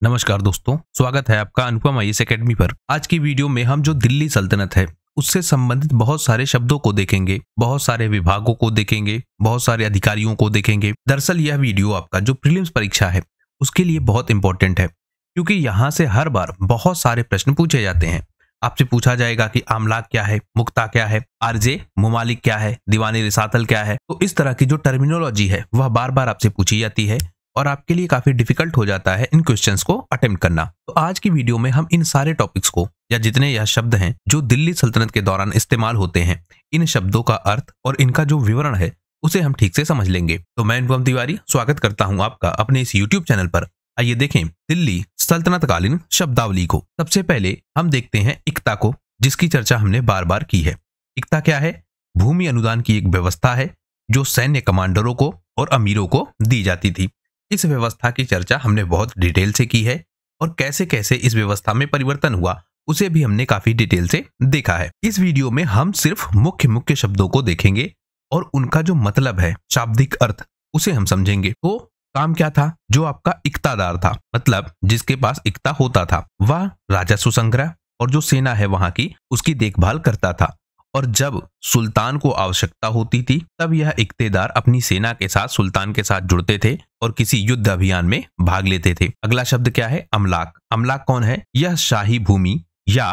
नमस्कार दोस्तों, स्वागत है आपका अनुपम आईएएस एकेडमी पर। आज की वीडियो में हम जो दिल्ली सल्तनत है उससे संबंधित बहुत सारे शब्दों को देखेंगे, बहुत सारे विभागों को देखेंगे, बहुत सारे अधिकारियों को देखेंगे। दरअसल यह वीडियो आपका जो प्रीलिम्स परीक्षा है उसके लिए बहुत इंपॉर्टेंट है, क्योंकि यहाँ से हर बार बहुत सारे प्रश्न पूछे जाते हैं। आपसे पूछा जाएगा कि आमलाक क्या है, मुक्ता क्या है, आरजे मुमालिक क्या है, दीवानी रिसातल क्या है। तो इस तरह की जो टर्मिनोलॉजी है वह बार बार आपसे पूछी जाती है और आपके लिए काफी डिफिकल्ट हो जाता है इन क्वेश्चंस को अटेम्प्ट करना। तो आज की वीडियो में हम इन सारे टॉपिक्स को, या जितने यह शब्द हैं जो दिल्ली सल्तनत के दौरान इस्तेमाल होते हैं, इन शब्दों का अर्थ और इनका जो विवरण है उसे हम ठीक से समझ लेंगे। तो मैं अनुपम तिवारी स्वागत करता हूं आपका अपने इस यूट्यूब चैनल पर। आइए देखें दिल्ली सल्तनत कालीन शब्दावली को। सबसे पहले हम देखते हैं इक्ता को, जिसकी चर्चा हमने बार बार की है। इक्ता क्या है? भूमि अनुदान की एक व्यवस्था है जो सैन्य कमांडरों को और अमीरों को दी जाती थी। इस व्यवस्था की चर्चा हमने बहुत डिटेल से की है और कैसे कैसे इस व्यवस्था में परिवर्तन हुआ उसे भी हमने काफी डिटेल से देखा है। इस वीडियो में हम सिर्फ मुख्य मुख्य शब्दों को देखेंगे और उनका जो मतलब है, शाब्दिक अर्थ, उसे हम समझेंगे। तो काम क्या था? जो आपका इक्तादार था, मतलब जिसके पास इक्ता होता था, वह राजस्व संग्रह और जो सेना है वहां की उसकी देखभाल करता था। और जब सुल्तान को आवश्यकता होती थी तब यह इक्तेदार अपनी सेना के साथ सुल्तान के साथ जुड़ते थे और किसी युद्ध अभियान में भाग लेते थे। अगला शब्द क्या है? अमलाक। अमलाक कौन है? यह शाही भूमि या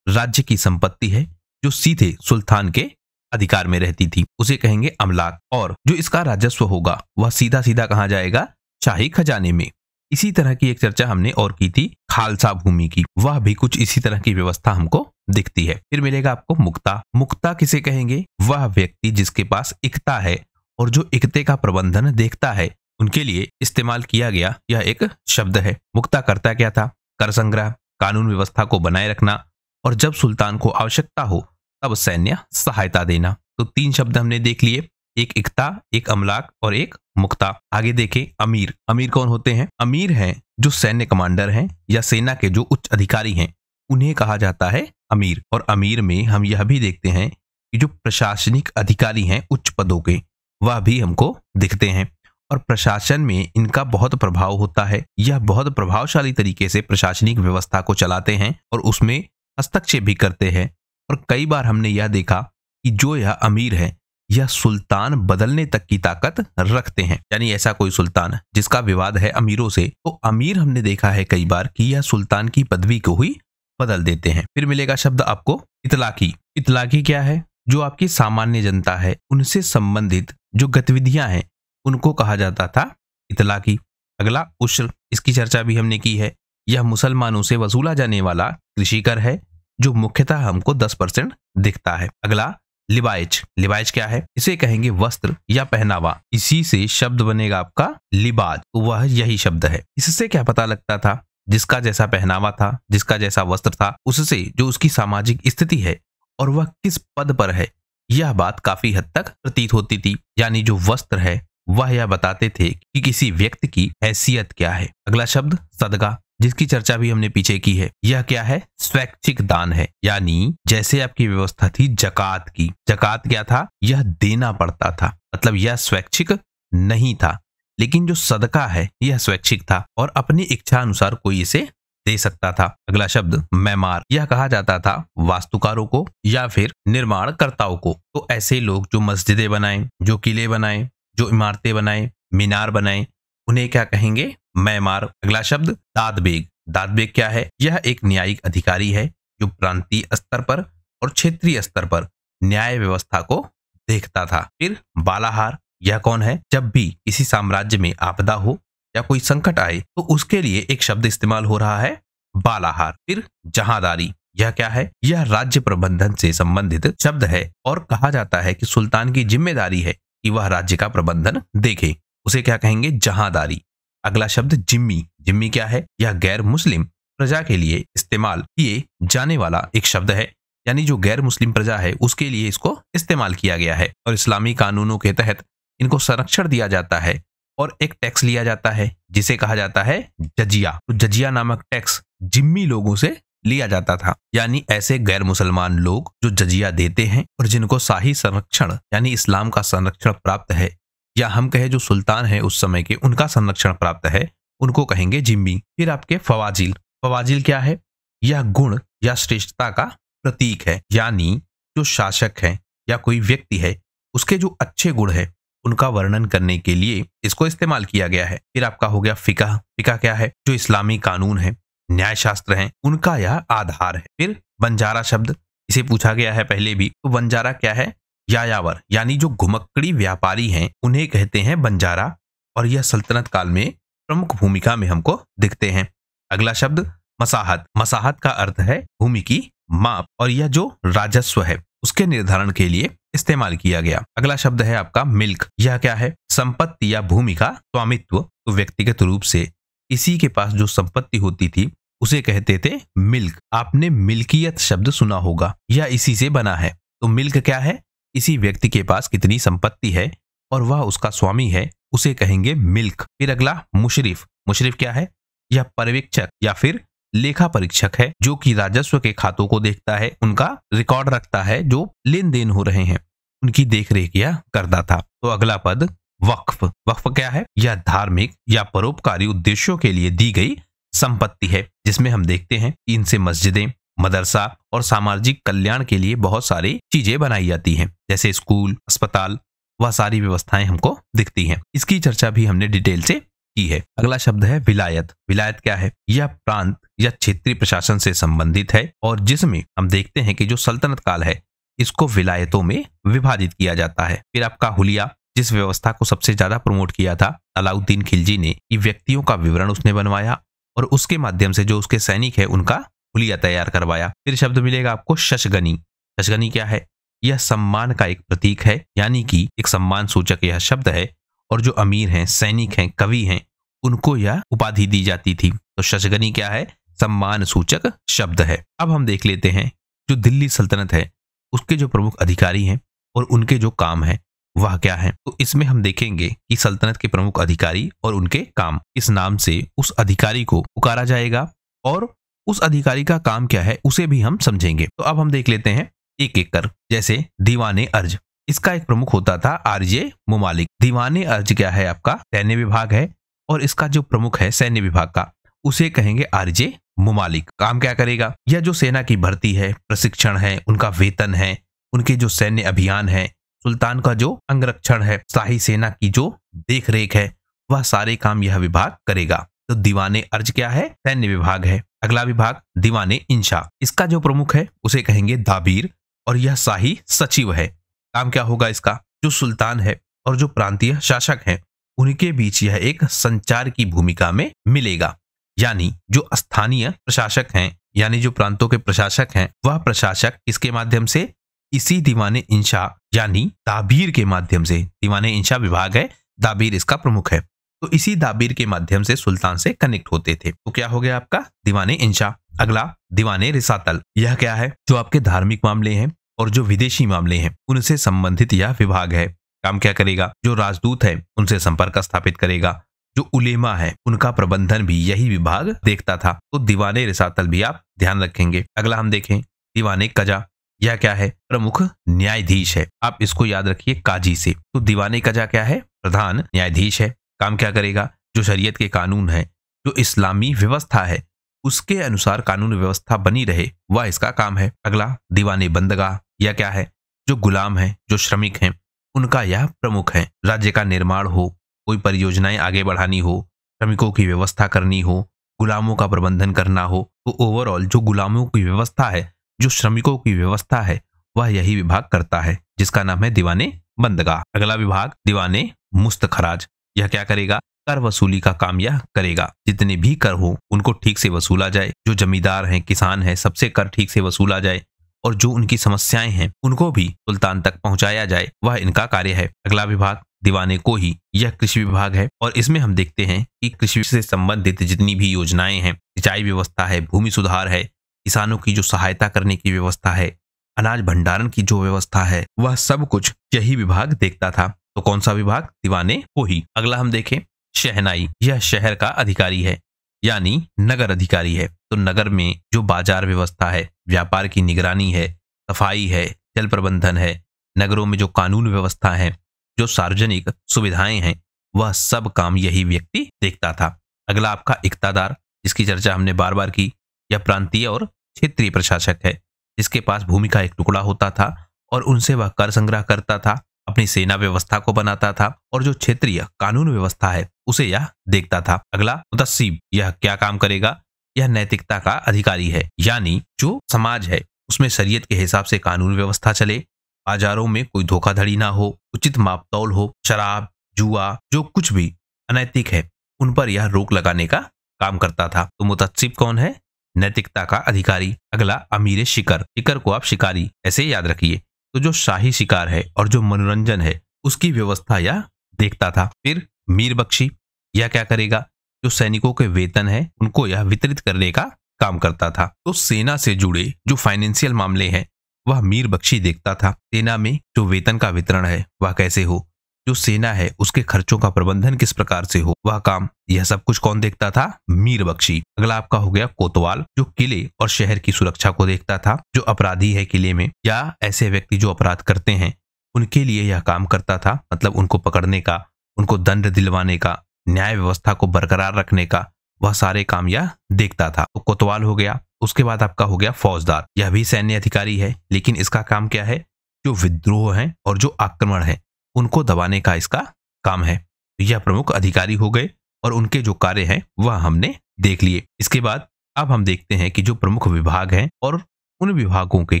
राज्य की संपत्ति है जो सीधे सुल्तान के अधिकार में रहती थी, उसे कहेंगे अमलाक। और जो इसका राजस्व होगा वह सीधा सीधा कहाँ जाएगा? शाही खजाने में। इसी तरह की एक चर्चा हमने और की थी खालसा भूमि की, वह भी कुछ इसी तरह की व्यवस्था हमको दिखती है। फिर मिलेगा आपको मुक्ता। मुक्ता किसे कहेंगे? वह व्यक्ति जिसके पास इक्ता है और जो इक्ते का प्रबंधन देखता है, उनके लिए इस्तेमाल किया गया यह एक शब्द है। मुक्ता करता क्या था? कर संग्रह, कानून व्यवस्था को बनाए रखना और जब सुल्तान को आवश्यकता हो तब सैन्य सहायता देना। तो 3 शब्द हमने देख लिए, एक इक्ता, एक अमलाक और एक मुक्ता। आगे देखें अमीर। अमीर कौन होते हैं? अमीर हैं जो सैन्य कमांडर हैं या सेना के जो उच्च अधिकारी हैं, उन्हें कहा जाता है अमीर। और अमीर में हम यह भी देखते हैं कि जो प्रशासनिक अधिकारी हैं उच्च पदों के, वह भी हमको दिखते हैं और प्रशासन में इनका बहुत प्रभाव होता है। यह बहुत प्रभावशाली तरीके से प्रशासनिक व्यवस्था को चलाते हैं और उसमें हस्तक्षेप भी करते हैं। और कई बार हमने यह देखा कि जो यह अमीर है यह सुल्तान बदलने तक की ताकत रखते हैं। यानी ऐसा कोई सुल्तान जिसका विवाद है अमीरों से, तो अमीर हमने देखा है कई बार कि यह सुल्तान की पदवी को ही बदल देते हैं। फिर मिलेगा शब्द आपको इतलाकी। इतलाकी क्या है? जो आपकी सामान्य जनता है उनसे संबंधित जो गतिविधियां हैं उनको कहा जाता था इतलाकी। अगला उश्र, इसकी चर्चा भी हमने की है। यह मुसलमानों से वसूला जाने वाला कृषि कर है जो मुख्यतः हमको 10% दिखता है। अगला लिबाइज। लिबाइज क्या है? इसे कहेंगे वस्त्र या पहनावा। इसी से शब्द बनेगा आपका लिबाज। तो वह यही शब्द है। इससे क्या पता लगता था? जिसका जैसा पहनावा था, जिसका जैसा वस्त्र था, उससे जो उसकी सामाजिक स्थिति है और वह किस पद पर है, यह बात काफी हद तक प्रतीत होती थी। यानी जो वस्त्र है वह यह बताते थे कि किसी व्यक्ति की हैसियत क्या है। अगला शब्द सदका, जिसकी चर्चा भी हमने पीछे की है। यह क्या है? स्वैच्छिक दान है। यानी जैसे आपकी व्यवस्था थी जकात की, जकात क्या था? यह देना पड़ता था, मतलब यह स्वैच्छिक नहीं था। लेकिन जो सदका है यह स्वैच्छिक था और अपनी इच्छा अनुसार कोई इसे दे सकता था। अगला शब्द मैमार। यह कहा जाता था वास्तुकारों को या फिर निर्माणकर्ताओं को। तो ऐसे लोग जो मस्जिदें बनाएं, जो किले बनाएं, जो इमारतें बनाएं, मीनार बनाएं, उन्हें क्या कहेंगे? मैमार। अगला शब्द दादबेग। दादबेग क्या है? यह एक न्यायिक अधिकारी है जो प्रांतीय स्तर पर और क्षेत्रीय स्तर पर न्याय व्यवस्था को देखता था। फिर बालाहार। यह कौन है? जब भी किसी साम्राज्य में आपदा हो या कोई संकट आए तो उसके लिए एक शब्द इस्तेमाल हो रहा है, बालाहार। फिर जहांदारी। यह क्या है? यह राज्य प्रबंधन से संबंधित शब्द है और कहा जाता है कि सुल्तान की जिम्मेदारी है कि वह राज्य का प्रबंधन देखे, उसे क्या कहेंगे? जहांदारी। अगला शब्द जिम्मी। जिम्मी क्या है? यह गैर मुस्लिम प्रजा के लिए इस्तेमाल किए जाने वाला एक शब्द है। यानी जो गैर मुस्लिम प्रजा है उसके लिए इसको इस्तेमाल किया गया है और इस्लामी कानूनों के तहत इनको संरक्षण दिया जाता है और एक टैक्स लिया जाता है जिसे कहा जाता है जजिया। तो जजिया नामक टैक्स जिम्मी लोगों से लिया जाता था। यानी ऐसे गैर मुसलमान लोग जो जजिया देते हैं और जिनको शाही संरक्षण यानी इस्लाम का संरक्षण प्राप्त है, या हम कहे जो सुल्तान है उस समय के, उनका संरक्षण प्राप्त है, उनको कहेंगे जिम्मी। फिर आपके फवाजिल। फवाजिल क्या है? यह गुण या श्रेष्ठता का प्रतीक है, यानी जो शासक है या कोई व्यक्ति है उसके जो अच्छे गुण है उनका वर्णन करने के लिए इसको इस्तेमाल किया गया है। फिर आपका हो गया फिकह। फिकह क्या है? जो इस्लामी कानून है, न्याय शास्त्र है, उनका यह आधार है। फिर बंजारा शब्द, इसे पूछा गया है पहले भी। तो बंजारा क्या है? यायावर, यानी जो घुमक्कड़ी व्यापारी हैं उन्हें कहते हैं बंजारा, और यह सल्तनत काल में प्रमुख भूमिका में हमको दिखते हैं। अगला शब्द मसाहत। मसाहत का अर्थ है भूमि की माप, और यह जो राजस्व है उसके निर्धारण के लिए इस्तेमाल किया गया। अगला शब्द है आपका मिल्क। यह क्या है? संपत्ति या भूमि का स्वामित्व। तो व्यक्तिगत रूप से किसी के पास जो संपत्ति होती थी उसे कहते थे मिल्क। आपने मिल्कियत शब्द सुना होगा, यह इसी से बना है। तो मिल्क क्या है? इसी व्यक्ति के पास कितनी संपत्ति है और वह उसका स्वामी है, उसे कहेंगे मिल्क। फिर अगला मुशरिफ। मुशरिफ क्या है? यह पर्यवेक्षक या फिर लेखा परीक्षक है, जो कि राजस्व के खातों को देखता है, उनका रिकॉर्ड रखता है, जो लेन देन हो रहे हैं उनकी देखरेख या करता था। तो अगला पद वक्फ। वक्फ क्या है? यह धार्मिक या परोपकारी उद्देश्यों के लिए दी गई संपत्ति है, जिसमें हम देखते हैं कि इनसे मस्जिदें, मदरसा और सामाजिक कल्याण के लिए बहुत सारी चीजें बनाई जाती हैं, जैसे स्कूल, अस्पताल, वह सारी व्यवस्थाएं हमको दिखती हैं। इसकी चर्चा भी हमने डिटेल से की है। अगला शब्द है विलायत। विलायत क्या है? यह प्रांत या क्षेत्रीय प्रशासन से संबंधित है, और जिसमें हम देखते हैं कि जो सल्तनत काल है इसको विलायतों में विभाजित किया जाता है। फिर आपका हुलिया, जिस व्यवस्था को सबसे ज्यादा प्रमोट किया था अलाउद्दीन खिलजी ने, कि व्यक्तियों का विवरण उसने बनवाया और उसके माध्यम से जो उसके सैनिक है उनका हुलिया तैयार करवाया। फिर शब्द मिलेगा आपको शशगनी। शशगनी क्या है? यह सम्मान का एक प्रतीक है, यानी कि एक सम्मान सूचक यह शब्द है, और जो अमीर हैं, सैनिक हैं, कवि हैं, उनको यह उपाधि दी जाती थी। तो शशगनी क्या है? सम्मान सूचक शब्द है। अब हम देख लेते हैं जो दिल्ली सल्तनत है उसके जो प्रमुख अधिकारी हैं और उनके जो काम है वह क्या है। तो इसमें हम देखेंगे कि सल्तनत के प्रमुख अधिकारी और उनके काम, इस नाम से उस अधिकारी को पुकारा जाएगा, और उस अधिकारी का काम क्या है उसे भी हम समझेंगे। तो अब हम देख लेते हैं एक एक कर। जैसे दीवाने अर्ज, इसका एक प्रमुख होता था आरजे मुमालिक। दीवाने अर्ज क्या है? आपका सैन्य विभाग है, और इसका जो प्रमुख है सैन्य विभाग का उसे कहेंगे आरजे मुमालिक। काम क्या करेगा? यह जो सेना की भर्ती है, प्रशिक्षण है, उनका वेतन है, उनके जो सैन्य अभियान है, सुल्तान का जो अंगरक्षण है, शाही सेना की जो देखरेख है, वह सारे काम यह विभाग करेगा। तो दीवाने अर्ज क्या है? सैन्य विभाग है। अगला विभाग दीवाने इंशा, इसका जो प्रमुख है उसे कहेंगे दाबीर, और यह शाही सचिव है। काम क्या होगा इसका? जो सुल्तान है और जो प्रांतीय शासक है उनके बीच यह एक संचार की भूमिका में मिलेगा, यानी जो स्थानीय प्रशासक हैं, यानी जो प्रांतों के प्रशासक हैं, वह प्रशासक इसके माध्यम से इसी दीवाने इंशा यानी दाबीर के माध्यम से, दीवाने इंशा विभाग है, दाबीर इसका प्रमुख है, तो इसी दाबीर के माध्यम से सुल्तान से कनेक्ट होते थे। तो क्या हो गया आपका दीवाने इंशा। अगला दीवाने रिसातल, यह क्या है? जो आपके धार्मिक मामले हैं और जो विदेशी मामले हैं उनसे संबंधित यह विभाग है। काम क्या करेगा? जो राजदूत है उनसे संपर्क स्थापित करेगा, जो उलेमा है उनका प्रबंधन भी यही विभाग देखता था। तो दीवाने रिसातल भी आप ध्यान रखेंगे। अगला हम देखें दीवाने कजा, यह क्या है? प्रमुख न्यायाधीश है, आप इसको याद रखिए काजी से। तो दीवाने कजा क्या है? प्रधान न्यायाधीश है। काम क्या करेगा? जो शरीयत के कानून है, जो इस्लामी व्यवस्था है, उसके अनुसार कानून व्यवस्था बनी रहे, वह इसका काम है। अगला दीवाने बंदगाह, यह क्या है? जो गुलाम है, जो श्रमिक हैं, उनका यह प्रमुख है। राज्य का निर्माण हो, कोई परियोजनाएं आगे बढ़ानी हो, श्रमिकों की व्यवस्था करनी हो, गुलामों का प्रबंधन करना हो, तो ओवरऑल जो गुलामों की व्यवस्था है, जो श्रमिकों की व्यवस्था है, वह यही विभाग करता है, जिसका नाम है दीवाने बंदगाह। अगला विभाग दीवाने मुस्तखराज, यह क्या करेगा? कर वसूली का काम यह करेगा। जितने भी कर हो उनको ठीक से वसूला जाए, जो जमींदार हैं, किसान हैं, सबसे कर ठीक से वसूला जाए, और जो उनकी समस्याएं हैं उनको भी सुल्तान तक पहुंचाया जाए, वह इनका कार्य है। अगला विभाग दीवाने को ही, यह कृषि विभाग है, और इसमें हम देखते हैं कि कृषि से संबंधित जितनी भी योजनाएं हैं, सिंचाई व्यवस्था है, भूमि सुधार है, किसानों की जो सहायता करने की व्यवस्था है, अनाज भंडारण की जो व्यवस्था है, वह सब कुछ यही विभाग देखता था। तो कौन सा विभाग? दीवाने को ही। अगला हम देखें शहनाई, यह शहर का अधिकारी है, यानी नगर अधिकारी है। तो नगर में जो बाजार व्यवस्था है, व्यापार की निगरानी है, सफाई है, जल प्रबंधन है, नगरों में जो कानून व्यवस्था है, जो सार्वजनिक सुविधाएं हैं, वह सब काम यही व्यक्ति देखता था। अगला आपका इक्तादार, जिसकी चर्चा हमने बार बार की। यह प्रांतीय और क्षेत्रीय प्रशासक है, जिसके पास भूमि का एक टुकड़ा होता था और उनसे वह कर संग्रह करता था, अपनी सेना व्यवस्था को बनाता था और जो क्षेत्रीय कानून व्यवस्था है उसे यह देखता था। अगला मुतस्सिब, यह क्या काम करेगा? यह नैतिकता का अधिकारी है, यानी जो समाज है उसमें शरीयत के हिसाब से कानून व्यवस्था चले, बाजारों में कोई धोखाधड़ी ना हो, उचित मापतौल हो, शराब, जुआ, जो कुछ भी अनैतिक है उन पर यह रोक लगाने का काम करता था। तो मुतस्सिब कौन है? नैतिकता का अधिकारी। अगला अमीर शिकर, शिकर को आप शिकारी ऐसे याद रखिए। तो जो शाही शिकार है और जो मनोरंजन है उसकी व्यवस्था यह देखता था। फिर मीर बख्शी, यह क्या करेगा? जो सैनिकों के वेतन है उनको यह वितरित करने का काम करता था। तो सेना से जुड़े जो फाइनेंशियल मामले हैं वह मीर बख्शी देखता था। सेना में जो वेतन का वितरण है वह कैसे हो, जो सेना है उसके खर्चों का प्रबंधन किस प्रकार से हो, वह काम यह सब कुछ कौन देखता था? मीर बख्शी। अगला आपका हो गया कोतवाल, जो किले और शहर की सुरक्षा को देखता था। जो अपराधी है किले में या ऐसे व्यक्ति जो अपराध करते हैं उनके लिए यह काम करता था, मतलब उनको पकड़ने का, उनको दंड दिलवाने का, न्याय व्यवस्था को बरकरार रखने का, वह सारे काम यह देखता था। तो कोतवाल हो गया। उसके बाद आपका हो गया फौजदार, यह भी सैन्य अधिकारी है, लेकिन इसका काम क्या है? जो विद्रोह है और जो आक्रमण है उनको दबाने का इसका काम है। तो यह प्रमुख अधिकारी हो गए और उनके जो कार्य हैं वह हमने देख लिए। इसके बाद अब हम देखते हैं कि जो प्रमुख विभाग हैं और उन विभागों के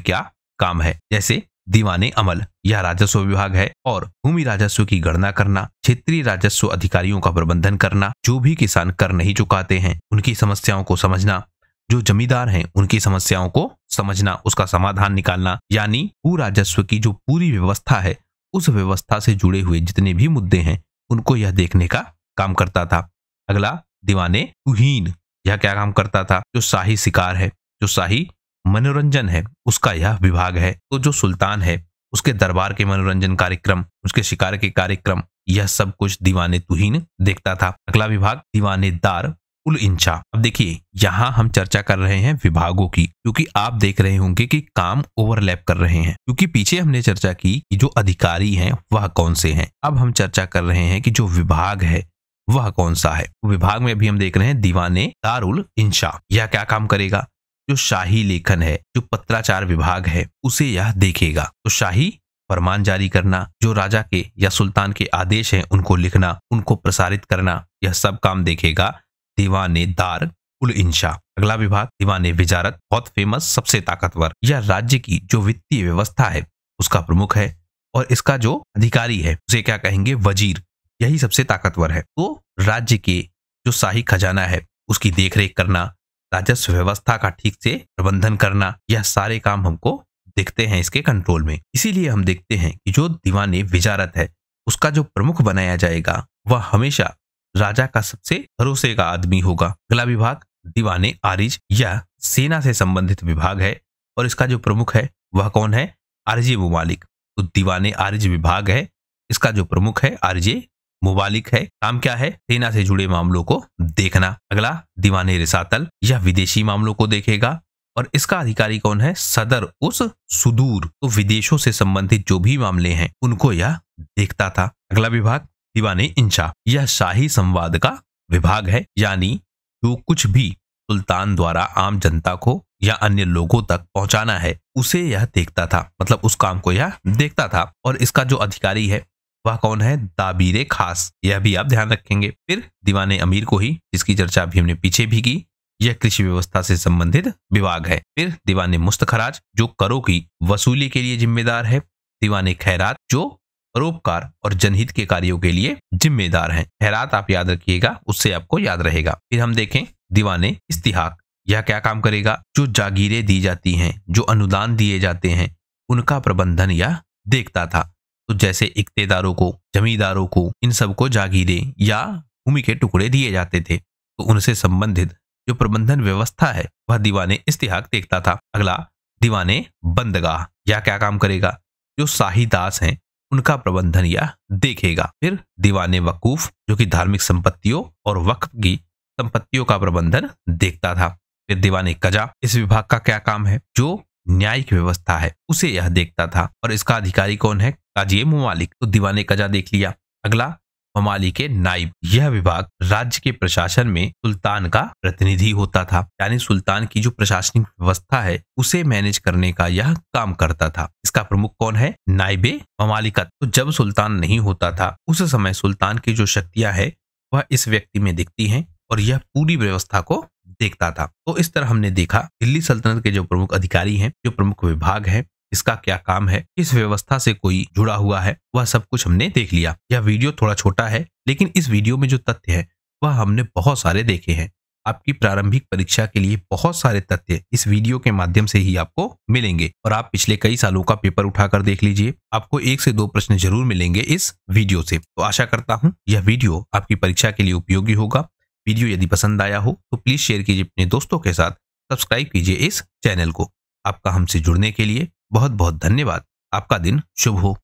क्या काम है। जैसे दीवाने अमल, यह राजस्व विभाग है और भूमि राजस्व की गणना करना, क्षेत्रीय राजस्व अधिकारियों का प्रबंधन करना, जो भी किसान कर नहीं चुकाते हैं उनकी समस्याओं को समझना, जो जमींदार हैं उनकी समस्याओं को समझना, उसका समाधान निकालना, यानी भू राजस्व की जो पूरी व्यवस्था है उस व्यवस्था से जुड़े हुए जितने भी मुद्दे हैं उनको यह देखने का काम करता था। अगला दीवाने तुहीन, यह क्या काम करता था? जो शाही शिकार है, जो शाही मनोरंजन है उसका यह विभाग है। तो जो सुल्तान है उसके दरबार के मनोरंजन कार्यक्रम, उसके शिकार के कार्यक्रम, यह सब कुछ दीवाने तुहीन देखता था। अगला विभाग दीवाने दार उल इंचा। अब देखिए यहाँ हम चर्चा कर रहे हैं विभागों की, क्योंकि आप देख रहे होंगे कि काम ओवरलैप कर रहे हैं, क्योंकि पीछे हमने चर्चा की कि जो अधिकारी हैं वह कौन से हैं। अब हम चर्चा कर रहे हैं कि जो विभाग है वह कौन सा है। विभाग में अभी हम देख रहे हैं दीवाने दारुल इंशा, यह क्या काम करेगा? जो शाही लेखन है, जो पत्राचार विभाग है उसे यह देखेगा। तो शाही फरमान जारी करना, जो राजा के या सुल्तान के आदेश हैं उनको लिखना, उनको प्रसारित करना, यह सब काम देखेगा दीवाने दार उल इंशा। अगला विभाग दीवाने विजारत, बहुत फेमस, सबसे ताकतवर, यह राज्य की जो वित्तीय व्यवस्था है उसका प्रमुख है और इसका जो अधिकारी है उसे क्या कहेंगे? वजीर, यही सबसे ताकतवर है। तो राज्य के जो शाही खजाना है उसकी देखरेख करना, राजस्व व्यवस्था का ठीक से प्रबंधन करना, यह सारे काम हमको दिखते हैं इसके कंट्रोल में। इसीलिए हम देखते हैं कि जो दीवाने विजारत है उसका जो प्रमुख बनाया जाएगा वह हमेशा राजा का सबसे भरोसे का आदमी होगा। अगला विभाग दीवाने आरिज, यह सेना से संबंधित विभाग है और इसका जो प्रमुख है वह कौन है? आरजे मुमालिक। तो दीवाने आरिज विभाग है, इसका जो प्रमुख है आरजे मुबालिक है। काम क्या है? सेना से जुड़े मामलों को देखना। अगला दीवाने रिसातल, यह विदेशी मामलों को देखेगा और इसका अधिकारी कौन है? सदर उस सुदूर, तो विदेशों से संबंधित जो भी मामले हैं उनको यह देखता था। अगला विभाग दीवाने इंशा, यह शाही संवाद का विभाग है, यानी जो कुछ भी सुल्तान द्वारा आम जनता को या अन्य लोगों तक पहुंचाना है उसे यह देखता था, मतलब उस काम को यह देखता था। और इसका जो अधिकारी है वह कौन है? दाबीरे खास, यह भी आप ध्यान रखेंगे। फिर दीवाने अमीर को ही, जिसकी चर्चा अभी हमने पीछे भी की, यह कृषि व्यवस्था से संबंधित विभाग है। फिर दीवाने मुस्तखराज, जो करों की वसूली के लिए जिम्मेदार है। दीवाने खैरात, जो परोपकार और जनहित के कार्यों के लिए जिम्मेदार हैं। खैरात आप याद रखिएगा, उससे आपको याद रहेगा। फिर हम देखें दीवाने इस्तिहाक, यह क्या काम करेगा? जो जागीरें दी जाती हैं, जो अनुदान दिए जाते हैं उनका प्रबंधन यह देखता था। तो जैसे इक्तेदारों को, जमींदारों को, इन सबको जागीरें या भूमि के टुकड़े दिए जाते थे, तो उनसे संबंधित जो प्रबंधन व्यवस्था है वह दीवाने इस्तिहाक देखता था। अगला दीवाने बंदगाह, यह क्या काम करेगा? जो शाही दास हैं उनका प्रबंधन यह देखेगा। फिर दीवाने वकूफ, जो कि धार्मिक संपत्तियों और वक्फ की संपत्तियों का प्रबंधन देखता था। फिर दीवाने कजा, इस विभाग का क्या काम है? जो न्यायिक व्यवस्था है उसे यह देखता था और इसका अधिकारी कौन है? काजी मुमालिक। तो दीवाने कजा देख लिया। अगला ममाली के नाइब। यह विभाग राज्य के प्रशासन में सुल्तान का प्रतिनिधि होता था, यानी सुल्तान की जो प्रशासनिक व्यवस्था है उसे मैनेज करने का यह काम करता था। इसका प्रमुख कौन है? नाइबे ममालिकत। तो जब सुल्तान नहीं होता था उस समय सुल्तान की जो शक्तियां है वह इस व्यक्ति में दिखती हैं और यह पूरी व्यवस्था को देखता था। तो इस तरह हमने देखा दिल्ली सल्तनत के जो प्रमुख अधिकारी हैं, जो प्रमुख विभाग हैं, इसका क्या काम है, किस व्यवस्था से कोई जुड़ा हुआ है, वह सब कुछ हमने देख लिया। यह वीडियो थोड़ा छोटा है, लेकिन इस वीडियो में जो तथ्य है वह हमने बहुत सारे देखे हैं। आपकी प्रारंभिक परीक्षा के लिए बहुत सारे तथ्य इस वीडियो के माध्यम से ही आपको मिलेंगे और आप पिछले कई सालों का पेपर उठाकर देख लीजिए, आपको 1 से 2 प्रश्न जरूर मिलेंगे इस वीडियो से। तो आशा करता हूं यह वीडियो आपकी परीक्षा के लिए उपयोगी होगा। वीडियो यदि पसंद आया हो तो प्लीज शेयर कीजिए अपने दोस्तों के साथ, सब्सक्राइब कीजिए इस चैनल को। आपका हमसे जुड़ने के लिए बहुत बहुत धन्यवाद। आपका दिन शुभ हो।